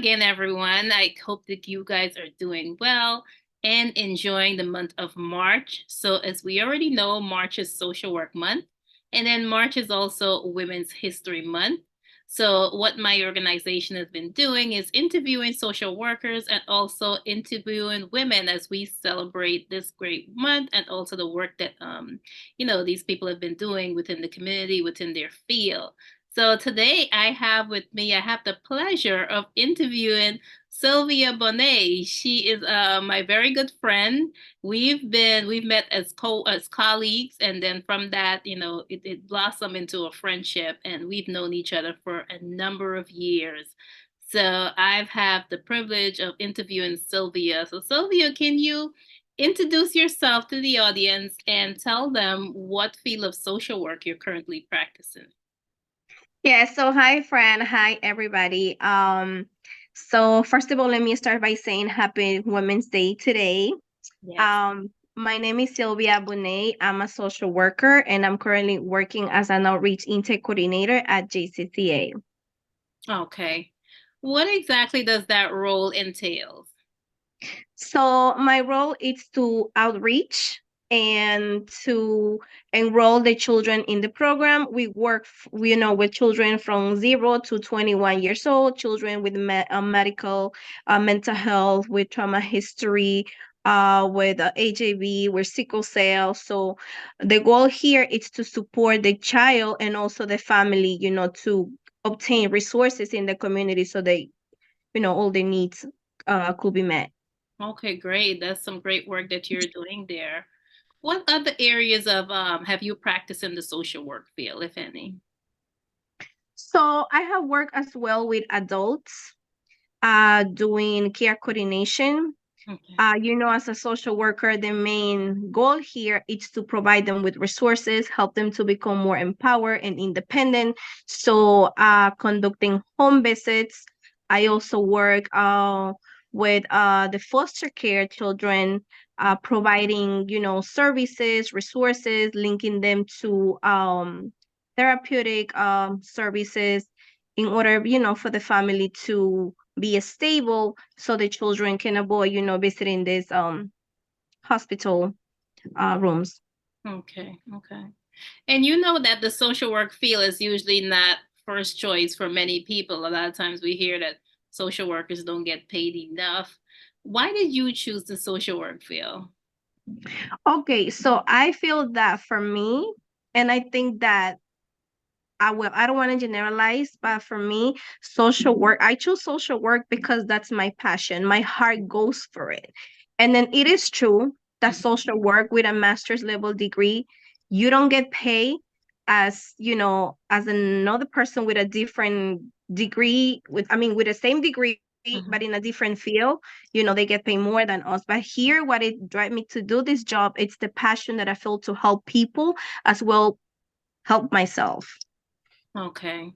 again, everyone. I hope that you guys are doing well and enjoying the month of March. So, as we already know, March is Social Work Month, and then March is also Women's History Month. So, what my organization has been doing is interviewing social workers and also interviewing women as we celebrate this great month and also the work that these people have been doing within the community, within their field. So today I have the pleasure of interviewing Silvia Bunay. She is my very good friend. We've met as colleagues, and then from that, it blossomed into a friendship, and we've known each other for a number of years. So I've had the privilege of interviewing Sylvia. So Sylvia, can you introduce yourself to the audience and tell them what field of social work you're currently practicing? Yeah, so hi friend, hi everybody. So first of all, let me start by saying happy Women's Day today. Yes. My name is Silvia Bunay. I'm a social worker and I'm currently working as an outreach intake coordinator at JCCA. Okay. What exactly does that role entail? So my role is to outreach and to enroll the children in the program. We work, with children from 0 to 21 years old, children with medical, mental health, with trauma history, with HIV, with sickle cell. So the goal here is to support the child and also the family, to obtain resources in the community so they, all their needs could be met. Okay, great. That's some great work that you're doing there. What other areas of have you practiced in the social work field, if any? So I have worked as well with adults, doing care coordination. Okay. As a social worker, the main goal here is to provide them with resources, help them to become more empowered and independent. So, conducting home visits. I also work with the foster care children, providing, services, resources, linking them to therapeutic services in order, for the family to be stable so the children can avoid, visiting these hospital rooms. Okay, okay. And you know that the social work field is usually not first choice for many people. A lot of times we hear that social workers don't get paid enough. Why did you choose the social work field? Okay, so I feel that for me, and I think that I don't want to generalize, but for me, social work, I choose social work because that's my passion. My heart goes for it. And then it is true that social work with a master's level degree, you don't get paid as, as another person with a different degree, with the same degree, but Mhm. in a different field, they get paid more than us. But here, what it drive me to do this job, it's the passion that I feel to help people as well, help myself. Okay.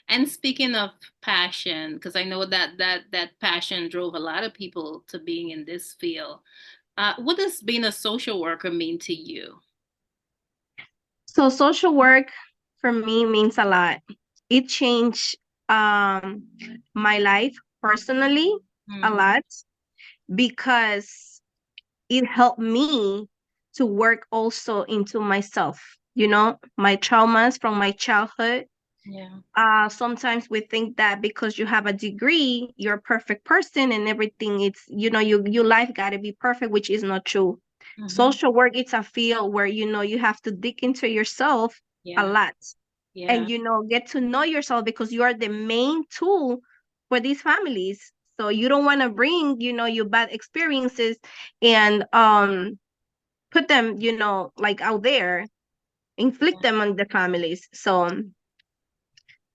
And speaking of passion, because I know that passion drove a lot of people to being in this field. What does being a social worker mean to you? So social work for me means a lot. It changed um my life personally a Hmm. lot because it helped me to work also into myself, my traumas from my childhood. Yeah. Sometimes we think that because you have a degree, you're a perfect person and everything, it's, your life got to be perfect, which is not true. Hmm. Social work, it's a field where, you have to dig into yourself a Yeah. lot and, Yeah. get to know yourself because you are the main tool for these families. So you don't want to bring, your bad experiences and put them, like out there, inflict them on the families. So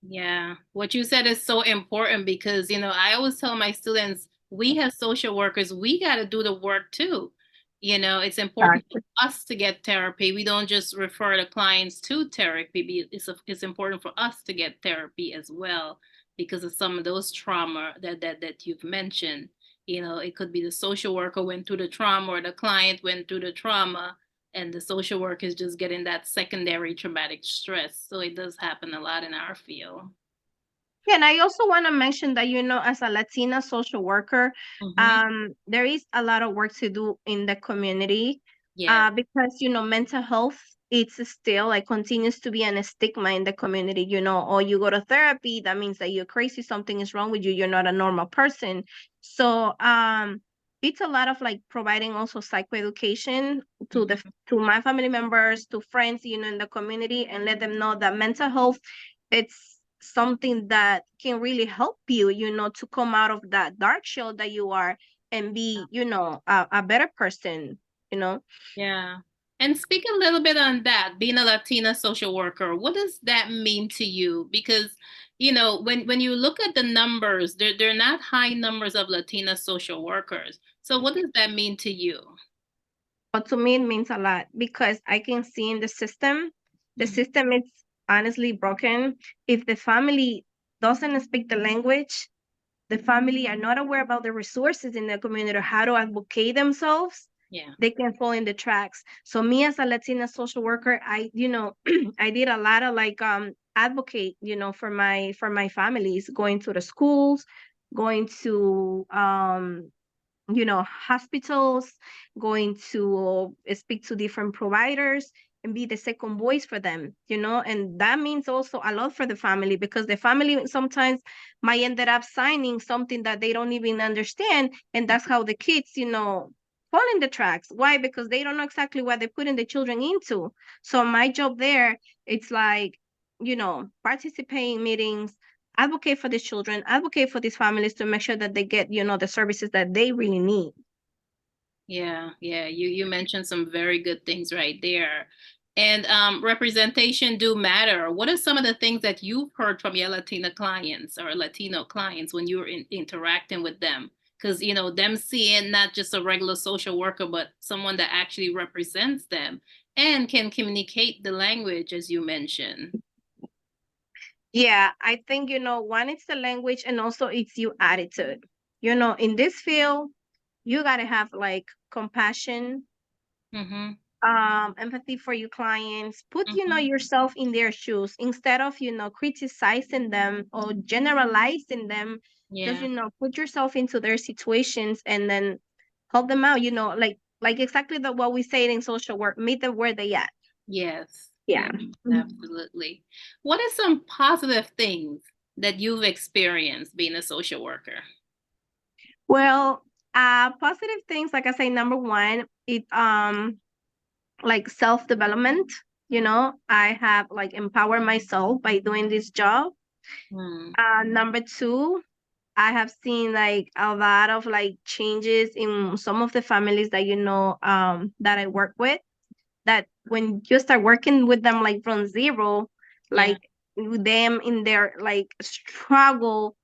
Yeah, what you said is so important because, I always tell my students, we as social workers, we got to do the work too. It's important for us to get therapy. We don't just refer the clients to therapy. It's important for us to get therapy as well because of some of those trauma that you've mentioned. It could be the social worker went through the trauma or the client went through the trauma and the social work is just getting that secondary traumatic stress. So it does happen a lot in our field. And I also want to mention that, as a Latina social worker, Mm-hmm. there is a lot of work to do in the community, Yes. because, mental health, it's still like continues to be an stigma in the community, or you go to therapy, that means that you're crazy, something is wrong with you, you're not a normal person. So, it's a lot of like providing also psychoeducation Mm-hmm. to my family members, to friends, in the community, and let them know that mental health, it's something that can really help you, to come out of that dark shell that you are, and be, a better person, you know. Yeah. And speak a little bit on that, being a Latina social worker. What does that mean to you? Because, when you look at the numbers, they're not high numbers of Latina social workers. So what does that mean to you? But to me, it means a lot because I can see in the Mhm. system is honestly broken. If the family doesn't speak the language, the family are not aware about the resources in the community, how to advocate themselves, Yeah. they can fall in the tracks. So me as a Latina social worker, I did a lot of like advocate, for my families, going to the schools, going to hospitals, going to speak to different providers and be the second voice for them, and that means also a lot for the family, because the family sometimes might end up signing something that they don't even understand, and that's how the kids, fall in the tracks. Why? Because they don't know exactly what they're putting the children into. So my job there, it's like, participating in meetings, advocate for these children, advocate for these families to make sure that they get, the services that they really need. Yeah, yeah. You mentioned some very good things right there. And representation do matter. What are some of the things that you've heard from your Latina clients or Latino clients when you were interacting with them? Because them seeing not just a regular social worker, but someone that actually represents them and can communicate the language, as you mentioned. Yeah, I think, one, it's the language, and also it's your attitude. In this field, you got to have like compassion, Mm-hmm. empathy for your clients. Put, Mm-hmm. yourself in their shoes instead of, criticizing them or generalizing them. Just, Yeah. put yourself into their situations and then help them out, like exactly what we say in social work, meet them where they at. Yes. Yeah. Yes. Absolutely. What are some positive things that you've experienced being a social worker? Well, positive things, like I say, number one, it like self-development. I have like empowered myself by doing this job. Hmm. Number two, I have seen like a lot of like changes in some of the families that that I work with. That when you start working with them like from zero, Yeah. like with them in their like struggle,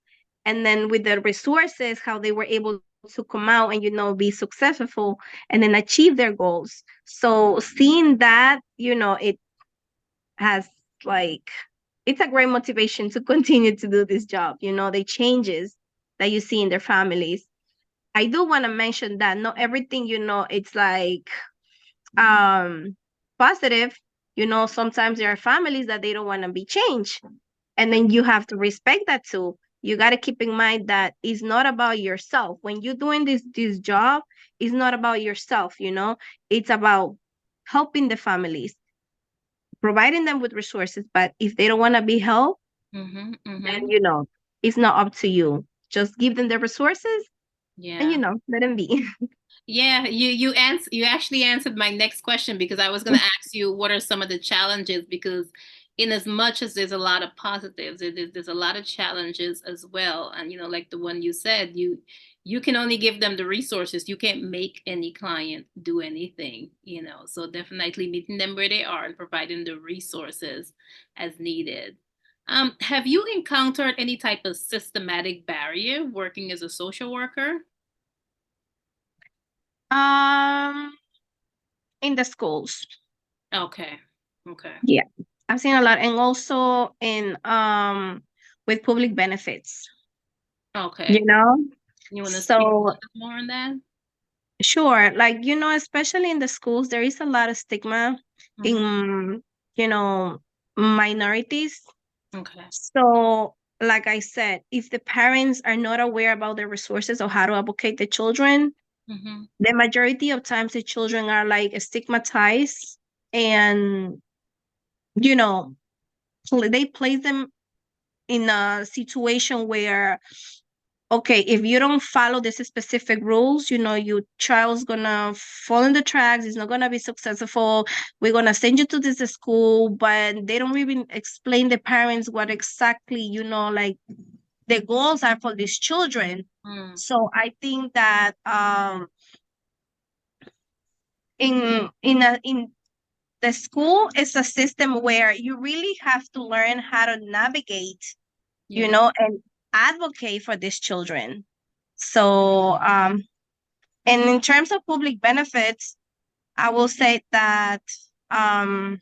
and then with the resources, how they were able to come out and be successful and then achieve their goals. So seeing that, it has like, it's a great motivation to continue to do this job, the changes that you see in their families. I do want to mention that not everything, it's like positive. Sometimes there are families that they don't want to be changed, and then you have to respect that too. You got to keep in mind that it's not about yourself when you're doing this job. It's not about yourself. It's about helping the families, providing them with resources. But if they don't want to be helped, Mm-hmm. then Mm-hmm. it's not up to you. Just give them the resources, and Yeah. let them be. Yeah, you actually answered my next question because I was going to ask you what are some of the challenges, because in as much as there's a lot of positives, there's a lot of challenges as well. And like the one you said, you can only give them the resources. You can't make any client do anything, So definitely meeting them where they are and providing the resources as needed. Have you encountered any type of systematic barrier working as a social worker? um, in the schools. Okay. Okay. Yeah. I've seen a lot, and also in with public benefits, you Okay. know. You want to speak a So little bit more on that? sure, like especially in the schools, there is a lot of stigma Hmm. in, you know, minorities. Okay. So like I said, if the parents are not aware about the resources of how to advocate the children, Mm-hmm. the majority of times the children are like stigmatized and, you know, they place them in a situation where, okay, if you don't follow this specific rules, your child's gonna fall in the tracks, it's not gonna be successful, we're gonna send you to this school, but they don't even explain the parents what exactly, like the goals are for these children. Mm. So I think that in the school is a system where you really have to learn how to navigate, Yeah. and advocate for these children. So, and in terms of public benefits, I will say that um,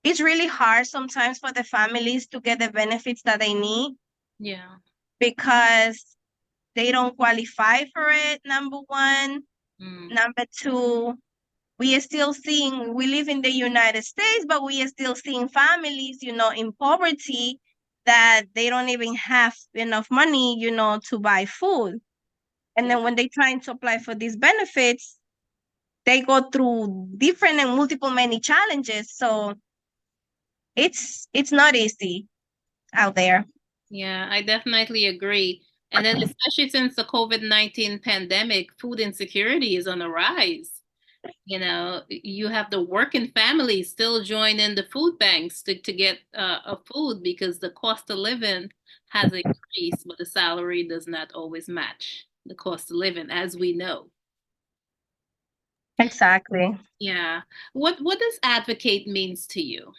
it's really hard sometimes for the families to get the benefits that they need Yeah. because they don't qualify for it, number one. Mm. Number two, we live in the United States, but we are still seeing families, in poverty that they don't even have enough money, to buy food. And Yeah. then when they trying to apply for these benefits, they go through different and multiple many challenges. So it's not easy out there. Yeah, I definitely agree. And then, especially since the COVID-19 pandemic, food insecurity is on the rise. You have the working families still join in the food banks to get a food because the cost of living has increased, but the salary does not always match the cost of living, as we know. Exactly. Yeah. What does advocate means to you?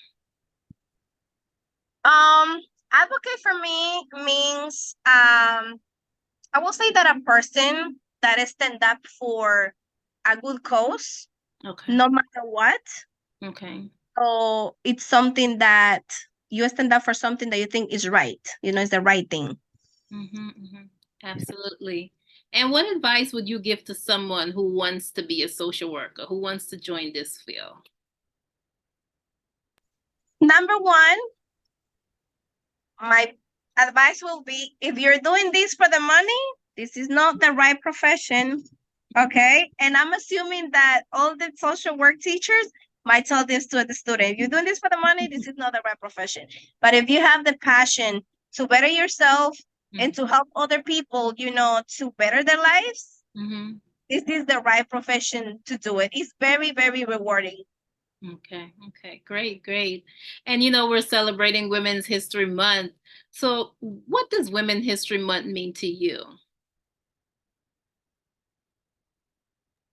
Advocate for me means I will say that a person that is stand up for a good cause, Okay. no matter what. Okay. So it's something that you stand up for something that you think is right, is the right thing. Mm-hmm, mm-hmm. Absolutely. And what advice would you give to someone who wants to be a social worker, who wants to join this field? Number one, my advice will be if you're doing this for the money, this is not the right profession. Okay. And I'm assuming that all the social work teachers might tell this to the student. If you're doing this for the money, this is not the right profession. But if you have the passion to better yourself and to help other people, to better their lives, Mm-hmm. this is the right profession to do it. It's very, very rewarding. Okay, okay, great, great. And we're celebrating Women's History Month. So, what does Women's History Month mean to you?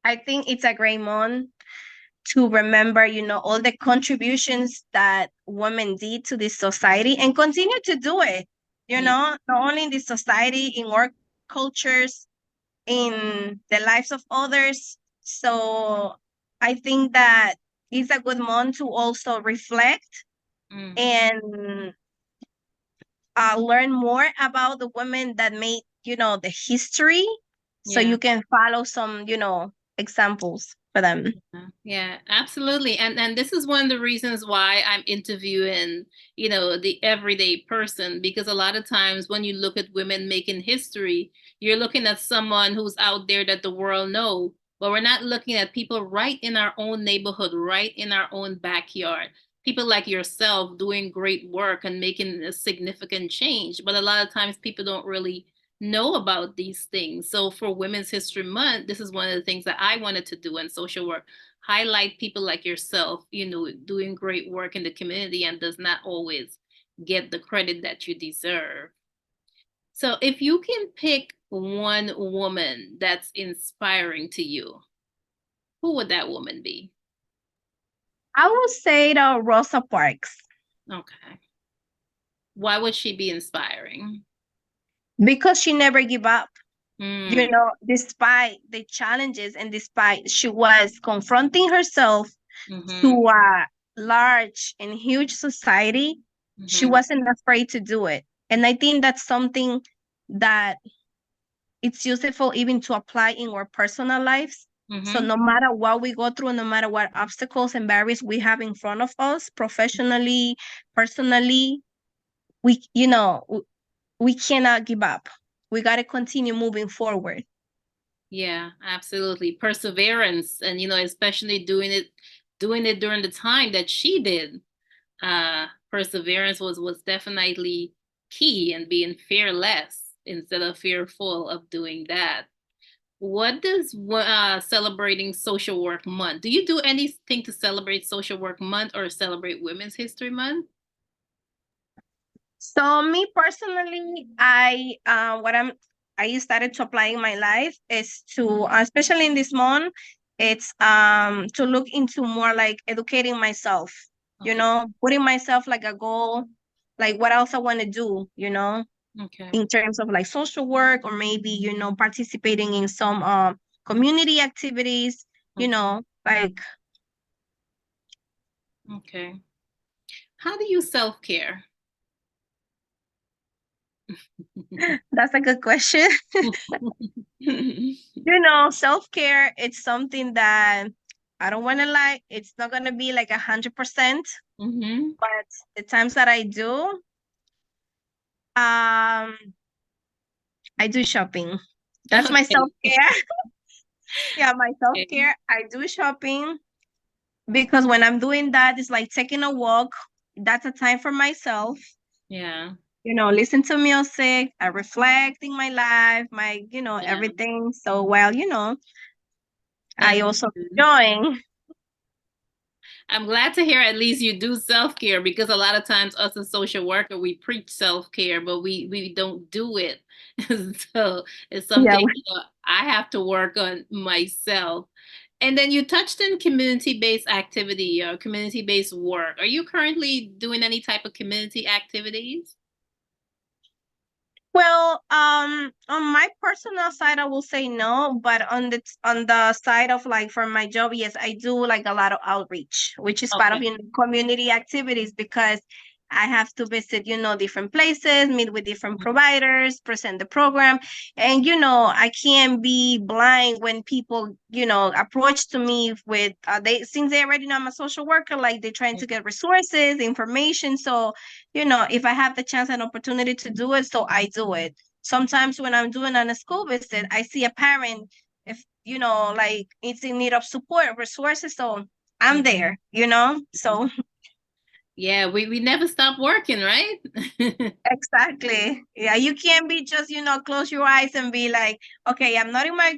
I think it's a great month to remember, all the contributions that women did to this society and continue to do it, Yeah. not only in this society, in our cultures, in the lives of others. So I think that it's a good month to also reflect Mm, and learn more about the women that made, the history. So yeah. you can follow some, examples for them. Yeah, absolutely. And this is one of the reasons why I'm interviewing, the everyday person, because a lot of times when you look at women making history, you're looking at someone who's out there that the world know, but we're not looking at people right in our own neighborhood, right in our own backyard. People like yourself doing great work and making a significant change. But a lot of times people don't really know about these things. So for Women's History Month, this is one of the things that I wanted to do in social work. Highlight people like yourself, doing great work in the community and does not always get the credit that you deserve. So if you can pick one woman that's inspiring to you, who would that woman be? I will say the Rosa Parks Okay. Why would she be inspiring? because she never give up. Mm, Despite the challenges and despite she was confronting herself to mm-hmm, a large and huge society, she mm-hmm, wasn't afraid to do it. And I think that's something that it's useful even to apply in our personal lives. So mm-hmm. no matter what we go through, no matter what obstacles and barriers we have in front of us, professionally, personally, we cannot give up. We got to continue moving forward. Yeah, absolutely. Perseverance, and especially doing it during the time that she did. Perseverance was definitely key, and being fearless instead of fearful of doing that. What does celebrating Social Work Month? Do you do anything to celebrate Social Work Month or celebrate Women's History Month? So me personally, I started to apply in my life is to, especially in this month, it's to look into more like educating myself, Okay. putting myself like a goal, like what else I want to do, Okay. in terms of like social work, or maybe, participating in some community activities, like Okay. How do you self-care? that's a good question. Self-care, it's something that I don't want to lie, it's not going to be like 100%, Mm-hmm. but the times that I do, um, I do shopping. That's my Okay. self-care. Yeah, my Okay. self-care. I do shopping because when I'm doing that, it's like taking a walk. That's a time for myself. Yeah. Listen to music. I reflect in my life, Yeah. everything. So while, I That's also good. enjoying. I'm glad to hear at least you do self-care, because a lot of times us as social worker, we preach self-care, but we don't do it. So it's Yeah. something I have to work on myself. And then you touched on community-based activity or community-based work. Are you currently doing any type of community activities? Well, on my personal side, I will say no, but on the side of like for my job, yes, I do like a lot of outreach, which is part of Okay. community activities, because I have to visit, different places, meet with different providers, present the program, and I can't be blind when people, approach to me with they since they already know I'm a social worker, like they're trying to get resources, information, so if I have the chance and opportunity to do it, so I do it. Sometimes when I'm doing on a school visit, I see a parent, if, like it's in need of support, resources, so I'm there, so Yeah, we never stop working, right? exactly. Yeah, you can't be just, close your eyes and be like, okay, I'm not in my,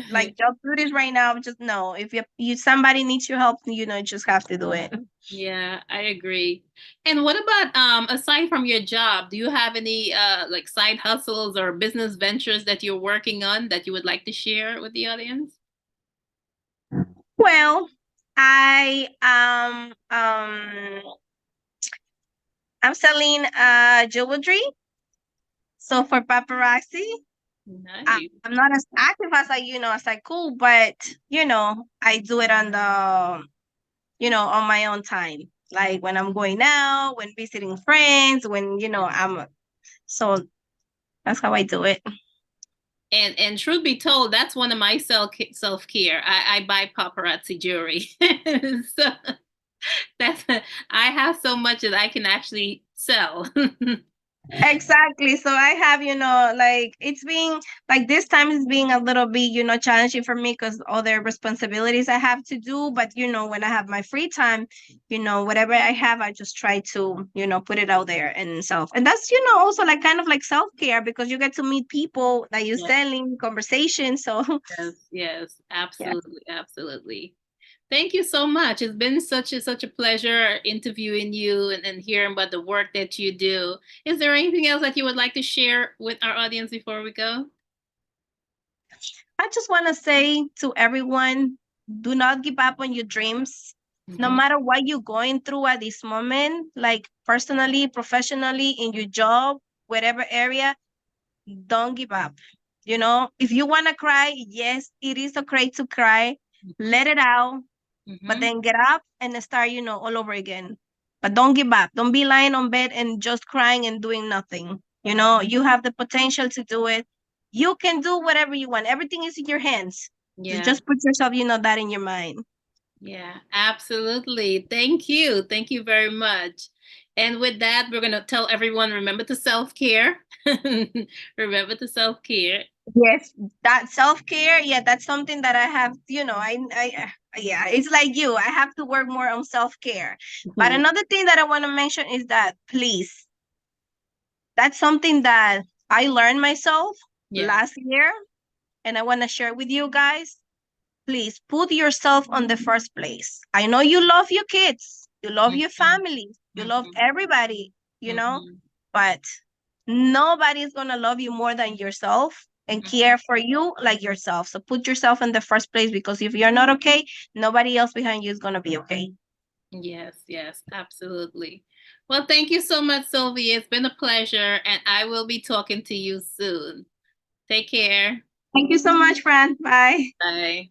like job duties right now. Just no. If you somebody needs your help, you just have to do it. Yeah, I agree. And what about aside from your job, do you have any like side hustles or business ventures that you're working on that you would like to share with the audience? Well, I I'm selling jewelry. So for paparazzi, Nice. I'm not as active as I could, but I do it on my own time. Like when I'm going out, when visiting friends, when so that's how I do it. And truth be told, that's one of my self-care. I buy paparazzi jewelry. So that's I have so much that I can actually sell. Exactly. So I have, like it's being like this time is being a little bit, challenging for me because other responsibilities I have to do. But when I have my free time, whatever I have, I just try to, put it out there and self. And that's, also like kind of like self-care because you get to meet people that you're Yes, selling conversation. So yes, yes, yeah. absolutely, absolutely. Thank you so much. It's been such a pleasure interviewing you and hearing about the work that you do. Is there anything else that you would like to share with our audience before we go? I just want to say to everyone, do not give up on your dreams. No Mhm. matter what you're going through at this moment, like personally, professionally, in your job, whatever area, don't give up. If you want to cry, yes, it is okay to cry. Mhm. Let it out, but Mhm. then get up and start, all over again. But don't give up. Don't be lying on bed and just crying and doing nothing. You have the potential to do it. You can do whatever you want. Everything is in your hands. So Yeah. just put yourself, that in your mind. Yeah, absolutely. Thank you. Thank you very much. And with that, we're gonna tell everyone, remember to self-care. Remember to self-care. Yes, that self-care, yeah, that's something that I have, yeah, it's like you. I have to work more on self-care. But Mhm. another thing that I want to mention is that please, that's something that I learned myself Yeah. last year, and I want to share with you guys. Please put yourself on the first place. I know you love your kids, you love your Mhm. family, you love Mhm. everybody, Mhm. but nobody's going to love you more than yourself and Mhm. care for you like yourself. So put yourself in the first place, because if you're not okay, nobody else behind you is going to be okay. Yes, yes, absolutely. Well, thank you so much, Sylvia. It's been a pleasure, and I will be talking to you soon. Take care. Thank you so much, Fran. Bye. Bye.